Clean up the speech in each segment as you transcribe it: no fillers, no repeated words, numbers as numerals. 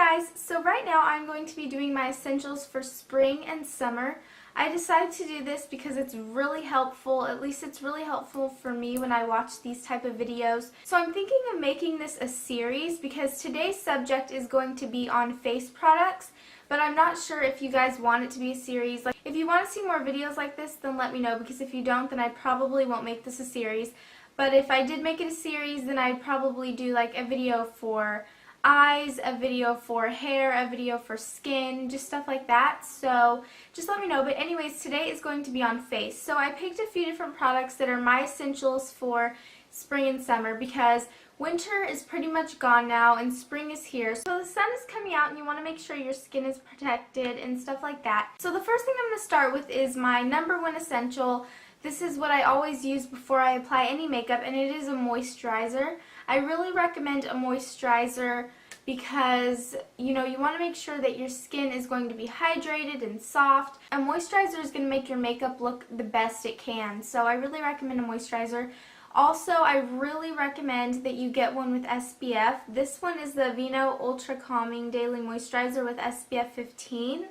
guys, so right now I'm going to be doing my essentials for spring and summer. I decided to do this because it's really helpful, at least it's really helpful for me when I watch these type of videos. So I'm thinking of making this a series because today's subject is going to be on face products, but I'm not sure if you guys want it to be a series. Like, if you want to see more videos like this, then let me know, because if you don't, then I probably won't make this a series. But if I did make it a series, then I'd probably do like a video for eyes, a video for hair, a video for skin, just stuff like that. So just let me know. But anyways, today is going to be on face. So I picked a few different products that are my essentials for spring and summer because winter is pretty much gone now and spring is here. So the sun is coming out and you want to make sure your skin is protected and stuff like that. So the first thing I'm going to start with is my number one essential. This is what I always use before I apply any makeup, and it is a moisturizer. I really recommend a moisturizer because, you want to make sure that your skin is going to be hydrated and soft. A moisturizer is going to make your makeup look the best it can, so I really recommend a moisturizer. Also, I really recommend that you get one with SPF. This one is the Aveeno Ultra Calming Daily Moisturizer with SPF 15,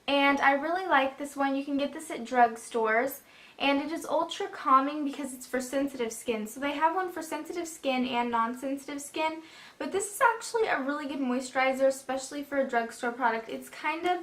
and I really like this one. You can get this at drugstores. And it is ultra calming because it's for sensitive skin. So they have one for sensitive skin and non-sensitive skin. But this is actually a really good moisturizer, especially for a drugstore product. It's kind of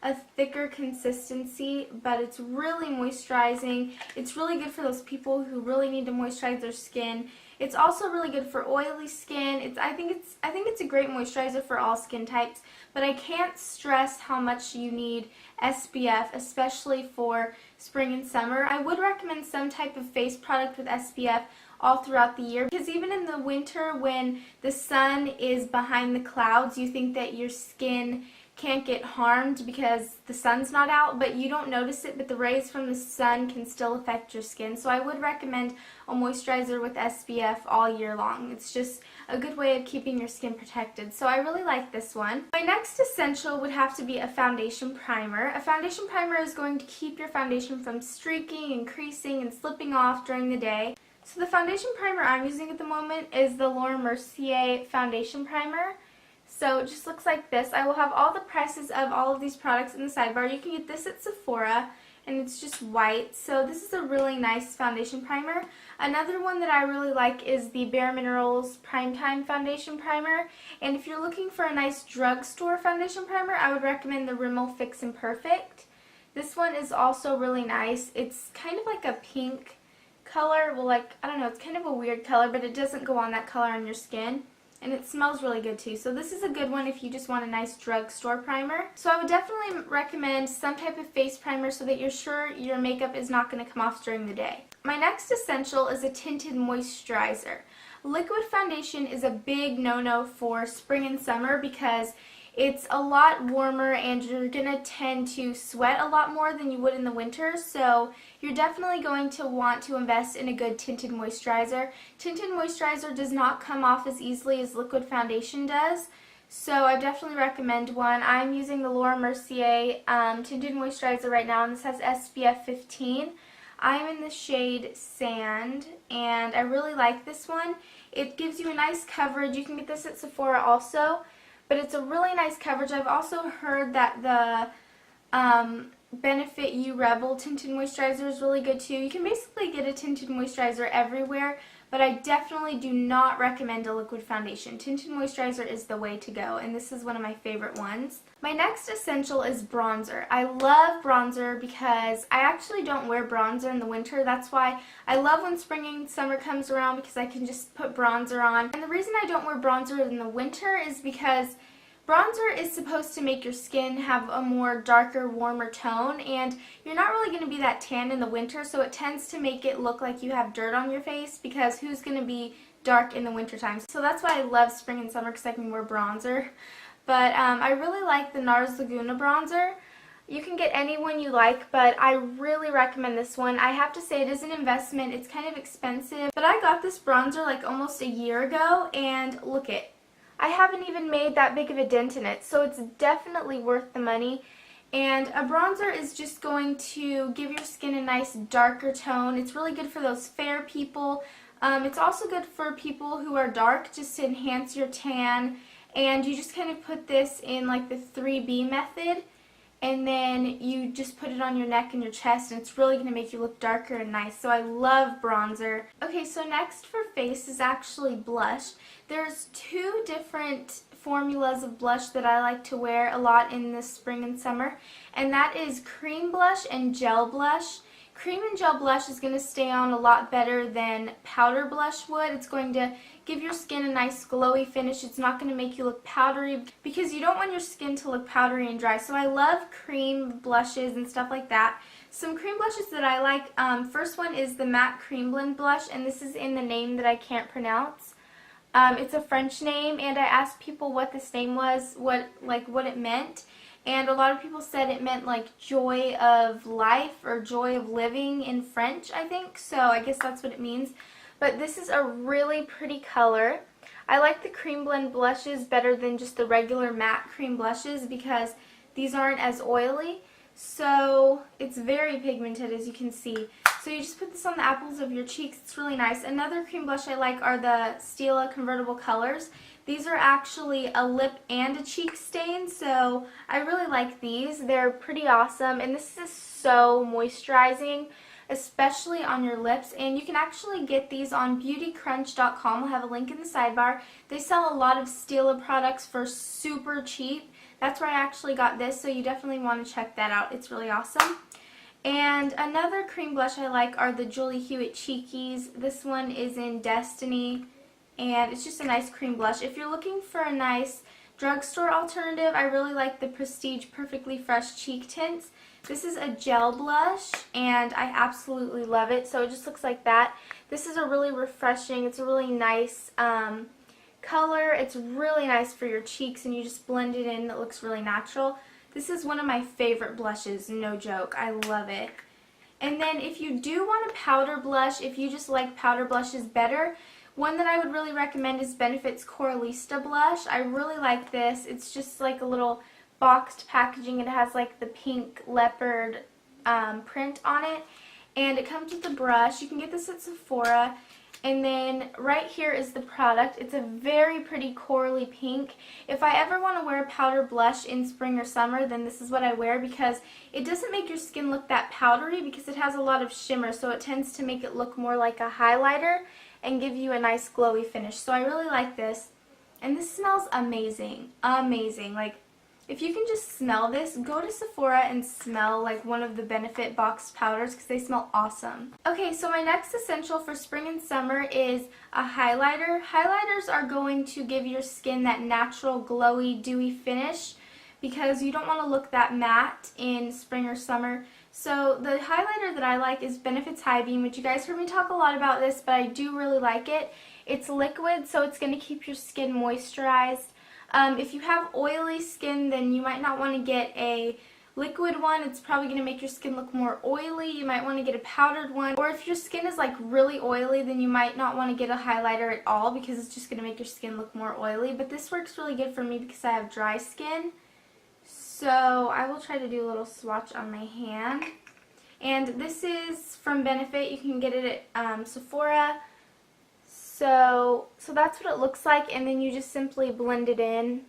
a thicker consistency, but it's really moisturizing. It's really good for those people who really need to moisturize their skin. It's also really good for oily skin. I think it's a great moisturizer for all skin types, but I can't stress how much you need SPF, especially for spring and summer. I would recommend some type of face product with SPF all throughout the year, because even in the winter when the sun is behind the clouds, you think that your skin can't get harmed because the sun's not out, but you don't notice it, but the rays from the sun can still affect your skin. So I would recommend a moisturizer with SPF all year long. It's just a good way of keeping your skin protected. So I really like this one. My next essential would have to be a foundation primer. A foundation primer is going to keep your foundation from streaking and creasing and slipping off during the day. So the foundation primer I'm using at the moment is the Laura Mercier foundation primer. So it just looks like this. I will have all the prices of all of these products in the sidebar. You can get this at Sephora, and it's just white. So this is a really nice foundation primer. Another one that I really like is the Bare Minerals Primetime Foundation Primer. And if you're looking for a nice drugstore foundation primer, I would recommend the Rimmel Fix and Perfect. This one is also really nice. It's kind of like a pink color. Well, I don't know, it's kind of a weird color, but it doesn't go on that color on your skin. And it smells really good too. So this is a good one if you just want a nice drugstore primer. So I would definitely recommend some type of face primer so that you're sure your makeup is not going to come off during the day. My next essential is a tinted moisturizer. Liquid foundation is a big no-no for spring and summer because it's a lot warmer and you're going to tend to sweat a lot more than you would in the winter, so you're definitely going to want to invest in a good tinted moisturizer. Tinted moisturizer does not come off as easily as liquid foundation does, so I definitely recommend one. I'm using the Laura Mercier tinted moisturizer right now, and this has SPF 15. I'm in the shade Sand, and I really like this one. It gives you a nice coverage. You can get this at Sephora also. But it's a really nice coverage. I've also heard that the Benefit You Rebel tinted moisturizer is really good too. You can basically get a tinted moisturizer everywhere, but I definitely do not recommend a liquid foundation. Tinted moisturizer is the way to go, and this is one of my favorite ones. My next essential is bronzer. I love bronzer because I actually don't wear bronzer in the winter. That's why I love when spring and summer comes around, because I can just put bronzer on. And the reason I don't wear bronzer in the winter is because bronzer is supposed to make your skin have a more darker, warmer tone, and you're not really going to be that tan in the winter, so it tends to make it look like you have dirt on your face, because who's going to be dark in the wintertime? So that's why I love spring and summer, because I can wear bronzer. But I really like the NARS Laguna bronzer. You can get any one you like, but I really recommend this one. I have to say it is an investment. It's kind of expensive, but I got this bronzer like almost a year ago, and look it. I haven't even made that big of a dent in it, so it's definitely worth the money. And a bronzer is just going to give your skin a nice darker tone. It's really good for those fair people. It's also good for people who are dark, just to enhance your tan And you just kind of put this in like the 3B method, and then you just put it on your neck and your chest, and it's really going to make you look darker and nice. So I love bronzer. Okay, so next for face is actually blush. There's two different formulas of blush that I like to wear a lot in the spring and summer, and that is cream blush and gel blush. Cream and gel blush is going to stay on a lot better than powder blush would. It's going to give your skin a nice glowy finish. It's not going to make you look powdery because you don't want your skin to look powdery and dry. So I love cream blushes and stuff like that. Some cream blushes that I like, first one is the Matte Cream Blend blush, and this is in the name that I can't pronounce. It's a French name, and I asked people what this name was, what it meant. And a lot of people said it meant like joy of life or joy of living in French, I think. So I guess that's what it means. But this is a really pretty color. I like the cream blend blushes better than just the regular matte cream blushes because these aren't as oily. So it's very pigmented, as you can see. So you just put this on the apples of your cheeks. It's really nice. Another cream blush I like are the Stila Convertible Colors. These are actually a lip and a cheek stain, so I really like these. They're pretty awesome, and this is so moisturizing, especially on your lips. And you can actually get these on beautycrunch.com. We'll have a link in the sidebar. They sell a lot of Stila products for super cheap. That's where I actually got this, so you definitely want to check that out. It's really awesome. And another cream blush I like are the Julie Hewitt Cheekies. This one is in Destiny, and it's just a nice cream blush. If you're looking for a nice drugstore alternative, I really like the Prestige Perfectly Fresh Cheek Tints. This is a gel blush, and I absolutely love it. So it just looks like that. This is a really refreshing, it's a really nice color. It's really nice for your cheeks, and you just blend it in. It looks really natural. This is one of my favorite blushes, no joke. I love it. And then if you do want a powder blush, if you just like powder blushes better, one that I would really recommend is Benefit's Coralista blush. I really like this. It's just like a little boxed packaging. It has like the pink leopard print on it. And it comes with a brush. You can get this at Sephora. And then right here is the product. It's a very pretty corally pink. If I ever want to wear a powder blush in spring or summer, then this is what I wear because it doesn't make your skin look that powdery because it has a lot of shimmer, so it tends to make it look more like a highlighter and give you a nice glowy finish. So I really like this. And this smells amazing. Amazing. Like, if you can just smell this, go to Sephora and smell like one of the Benefit boxed powders because they smell awesome. Okay, so my next essential for spring and summer is a highlighter. Highlighters are going to give your skin that natural glowy, dewy finish because you don't want to look that matte in spring or summer. So the highlighter that I like is Benefit's High Beam, which you guys heard me talk a lot about this, but I do really like it. It's liquid, so it's going to keep your skin moisturized. If you have oily skin, then you might not want to get a liquid one. It's probably going to make your skin look more oily. You might want to get a powdered one. Or if your skin is like really oily, then you might not want to get a highlighter at all because it's just going to make your skin look more oily. But this works really good for me because I have dry skin. So I will try to do a little swatch on my hand. And this is from Benefit. You can get it at Sephora. So that's what it looks like, and then you just simply blend it in,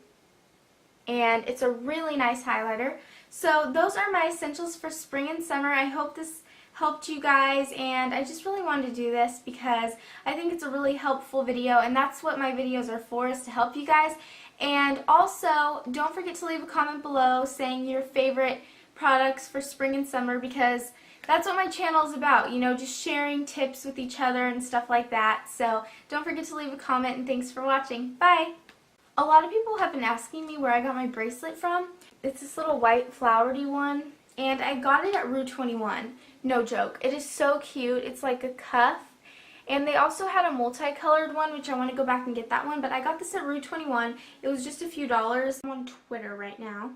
and it's a really nice highlighter. So those are my essentials for spring and summer. I hope this helped you guys, and I just really wanted to do this because I think it's a really helpful video, and that's what my videos are for, is to help you guys. And also, don't forget to leave a comment below saying your favorite products for spring and summer because that's what my channel is about, you know, just sharing tips with each other and stuff like that. So don't forget to leave a comment, and thanks for watching. Bye! A lot of people have been asking me where I got my bracelet from. It's this little white flowery one, and I got it at Rue 21. No joke. It is so cute. It's like a cuff. And they also had a multicolored one, which I want to go back and get that one, but I got this at Rue 21. It was just a few dollars. I'm on Twitter right now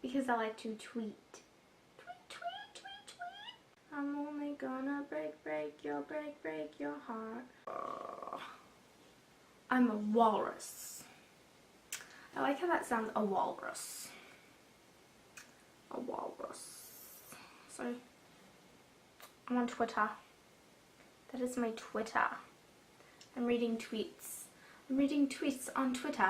because I like to tweet. I'm only gonna break your heart. I'm a walrus. I like how that sounds, a walrus. A walrus. Sorry. I'm on Twitter. That is my Twitter. I'm reading tweets. I'm reading tweets on Twitter.